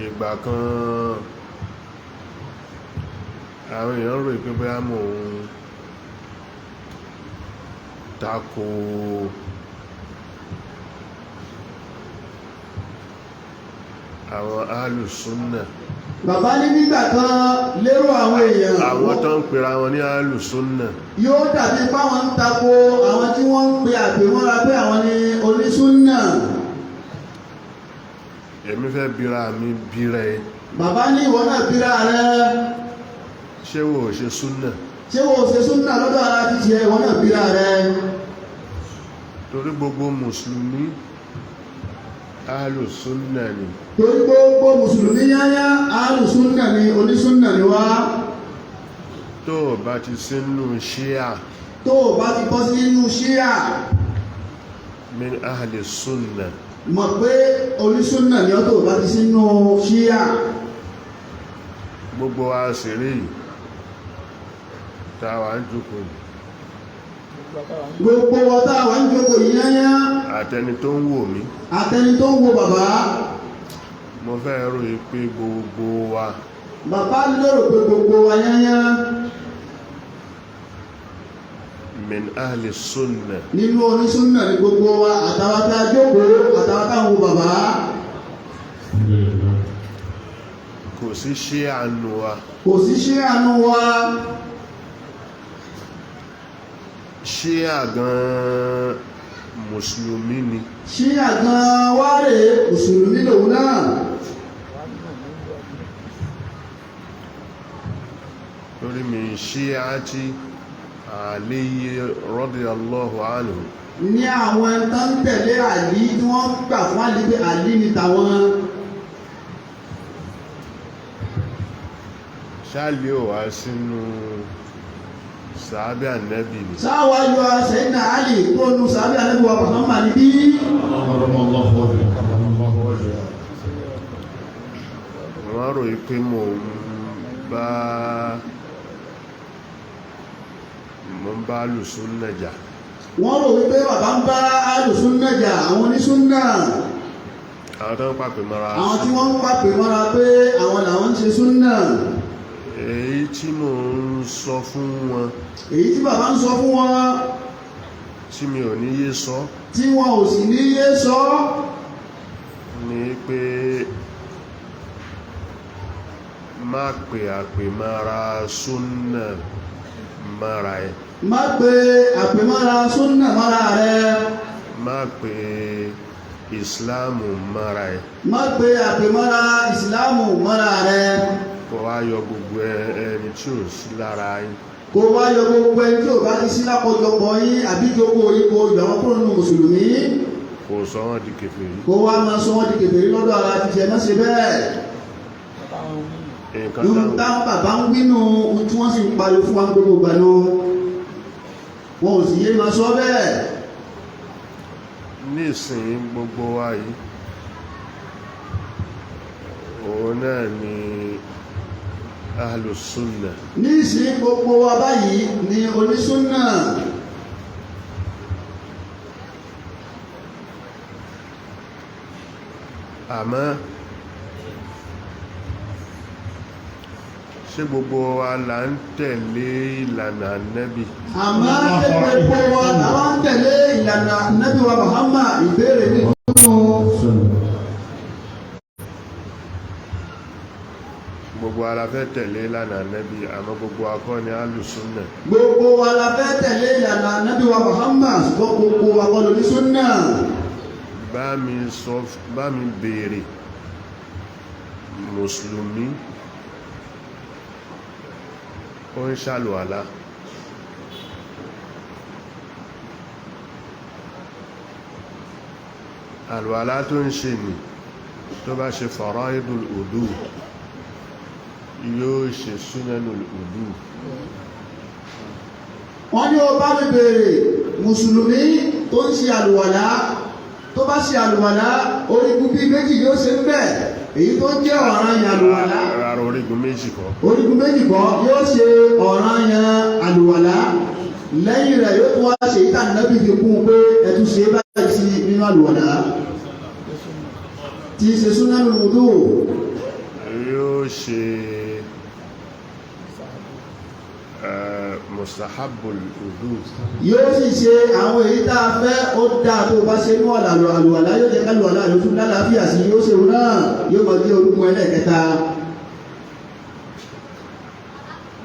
ìgbà kan àwọn èèyàn rò pé bóyá mò ń tako àwọn alùsúnnà. Bàbá ní nígbà kan lérò àwọn èèyàn àwọn tó ń pera wọn ní alùsúnnà yóò dàbí fáwọn ń tako àwọn tí wọ́n ń pe àpèmọ́ra pé àwọn ni onísúnnà. èmi fẹ́ bíra mi bíra ẹ. Bàbá ní ìwọ náà bíra rẹ. ṣé wo ò ṣe súnnà? ṣé wo ò ṣe súnnà lọ́dọ̀ ara ti tiẹ̀ ìwọ náà bíra rẹ? torí gbogbo mùsùlùmí alùsúnnà ni. torí gbogbo mùsùlùmí yányá alùsúnnà ni, onísúnnà ni wá. tó o bá ti sínú ṣíà, tó o bá ti bọ́ sínú ṣíà, min ahli súnnà, mọ̀ pé onísúnnà ni ọ́ tó o bá ti sínú ṣíà. gbogbo wa sì rí tàwà ń jókòó yìí, gbogbo ọ̀tá wà ń jókòó yányá, àtẹni tó ń wò mí, àtẹni tó ń wo bàbá. mo fẹ́ rò yí pé gbogbo wa Bàbá lérò pé gbogbo wa yányá min ahli súnnà, nínú onísúnnà ni gbogbo wa, àtàwọn tá a jókòó àtàwọn tá a wo bàbá. kò sí ṣíà nù wa. kò sí ṣíà nù wa. ṣíà gan mùsùlùmí ni. ṣíà gan wá rèé mùsùlùmí lòun náà. torí min ṣíàtì Ali radiyallahu anhu. ní àwọn tó ń tẹ̀lé Àlí tí wọ́n gbà fún Àlí pé Àlí ni tàwọn. ṣáàlì ò wá sínú sàábì ànẹ́bì ni. sáwá yọ Sayyidina Àlí tó nu sàábì Ànábì wa Muhammad bí. wọ́n rò pé mo ń bá alùsúnnà jà. wọ́n rò wípé bàbá ń bá alùsúnnà jà, àwọn onísúnnà, àwọn tó ń pàpè mọ́ra. àwọn tí wọ́n ń pàpè mọ́ra pé àwọn làwọn ń ṣe súnnà. èyí tí mò ń sọ fún wọn, èyí tí bàbá ń sọ fún wọn tí mi ò ní yé sọ, tí wọn ò sì ní yé sọ, ni pé má pè àpè mọ́ra súnnà mọ́ra ẹ. má pè àpèmọ́ra súnnà mọ́ra rẹ. má pè ìsìláàmù mọ́ra ẹ. má pè àpèmọ́ra ìsìláàmù mọ́ra rẹ. kó wá yọ gbogbo ẹni tí ò sí lára yín. kó wá yọ gbogbo ẹni tí ò bá ti sí lápọ̀jọpọ̀ yín àbí jókòó yín, kó yọ wọn kúrò nínú mùsùlùmí. kò sọ wọ́n di kèfèrí. kó wá máa sọ wọ́n di kèfèrí lọ́dọ̀ ara ti jẹ mọ́sẹ̀ bẹ́ẹ̀. ohun táwọn bàbá ń wínú ohun tí wọ́n sì ń pariwo fún wa gbogbo ìgbà náà, wọn ò sì yé máa sọ bẹ́ẹ̀. nísìnyí gbogbo wa yìí òun náà ni ahlùsúnnà. ní ìsìn gbogbo wa báyìí ni onísúnnà. àmọ́ ṣé gbogbo wa là ń tẹ̀lé ìlànà Ànábì? àmọ́ gbogbo wa làwọn ń tẹ̀lé ìlànà Ànábì wa Muhammad. ìbéèrè ní gbogbo wa la fẹ́ tẹ̀lé ìlànà Ànábì, àmọ́ gbogbo wa kọ́ ni alùsúnnà. gbogbo wa la fẹ́ tẹ̀lé ìlànà Ànábì wa Muhammad, gbogbo wa kọ́ lóní súnnà. bá mi béèrè mùsùlùmí ó ń ṣàlùwàlá, àlùwàlá tó ń ṣe nì tó bá ṣe faraidul wudu yóò ṣe sunanul wudu. wọ́n ní ó bá mi béèrè mùsùlùmí tó ń ṣe àlùwàlá, tó bá ṣe àlùwàlá orígun bí méjì yóò ṣe ń bẹ̀, èyí tó jẹ́ ọ̀ranyàn àlùwàlá. rárá, orígun méjì kọ́. orígun méjì kọ́, yóò ṣe ọ̀ranyàn àlùwàlá, lẹ́yìn rẹ̀ yóò tún wá ṣe ìtàn Ànábì fi kún un pé ẹ̀tún ṣe báyìí sí nínú àlùwàlá tí í ṣe sunanul wudu. yóò ṣe mustahabul wudu. Yóò sì ṣe àwọn èyí tá a fẹ́ ó dáa tó bá ṣe mú àlùwàlá yóò jẹ́ kálùwàlá yóò tún lálàáfíà sí yóò ṣe òun náà yóò mọ̀ jẹ́ orúkọ ẹlẹ́ẹ̀kẹta.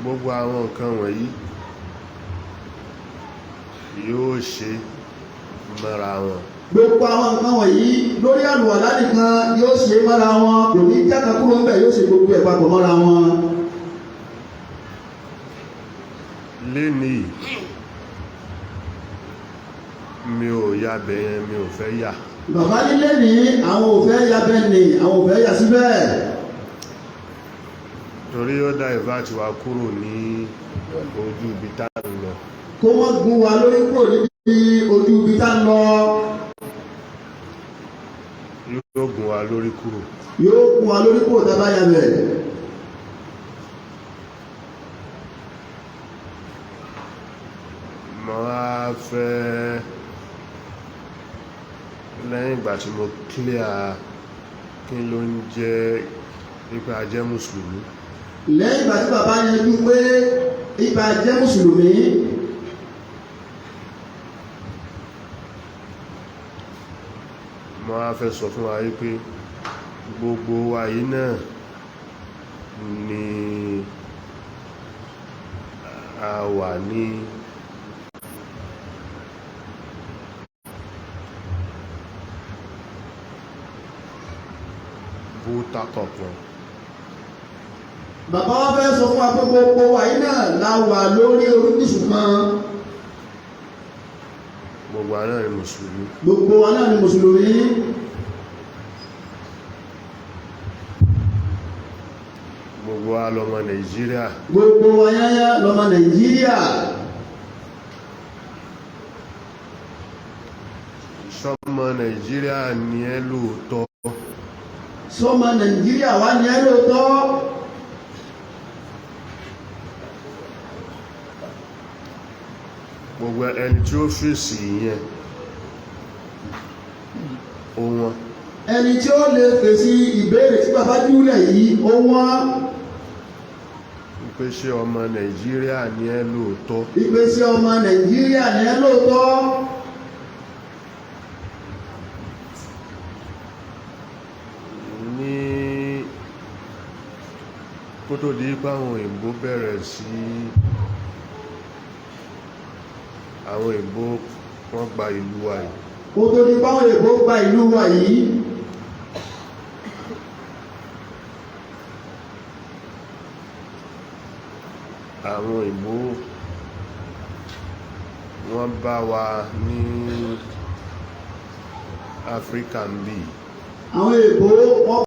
Gbogbo àwọn nǹkan wọ̀nyí yóò ṣe mọ́ra wọn. Gbogbo àwọn nǹkan wọ̀nyí lórí àlùwàlá nìkan yóò ṣe mọ́ra wọn, kò ní jákà kúrò ń bẹ̀, yóò ṣe gbogbo ẹ̀ papọ̀ mọ́ra wọn. Lénìí mi ò ya bẹ̀yẹn, mi ò fẹ́ yà. Bàbá nílé ní àwọn ò fẹ́ ya bẹ́ẹ̀ ni àwọn ò fẹ́ yà síbẹ̀. Torí ó dá ìfàtí wa kúrò ní ojú ibi tá ń lọ. Kó wọ́n gún wa lórí kúrò níbi ojú ibi tá ń lọ. Yóò gún wa lórí kúrò. Yóò gún wa lórí kúrò tá bá ya bẹ̀. Mo wá fẹ́ lẹ́yìn ìgbà tí mo clear kí ló ń jẹ́ ipa jẹ́ mùsùlùmí. Lẹ́yìn ìgbà tí bàbá yanjú pé ipa jẹ́ mùsùlùmí, mo wá fẹ́ sọ fún wa wípé gbogbo wa yìí náà ni a wà ní búta kọ̀ọ̀kan. bàbá wa fẹ́ sọ fún wa pé gbogbo wa yìí náà la wà lórí oríṣìí kan. Gbogbo wa náà ni mùsùlùmí. Gbogbo wa náà ni mùsùlùmí. Gbogbo wa lọmọ Nàìjíríà. Gbogbo wa yáyá lọmọ Nàìjíríà. Sọmọ Nàìjíríà ni ẹ́ lóòótọ́. Sọmọ Nàìjíríà wá ní ẹ́ lóòótọ́. Gbogbo ẹni tí ó fèsì yẹn ó wọ́n. Ẹni tí ó lè fèsì ìbéèrè tí bàbá júlẹ̀ yìí ó wọ́n. Ìpèsè ọmọ Nàìjíríà ni ẹ́ lóòótọ́. Ìpèsè ọmọ Nàìjíríà ni ẹ́ lóòótọ́. Ní kó tó di pé àwọn òyìnbó bẹ̀rẹ̀ sí àwọn òyìnbó wọ́n gba ìlú wa yìí. Kó tó di pé àwọn òyìnbó gba ìlú wa yìí. Àwọn òyìnbó wọ́n bá wa ní Áfíríkà ń bì. Àwọn òyìnbó wọ́n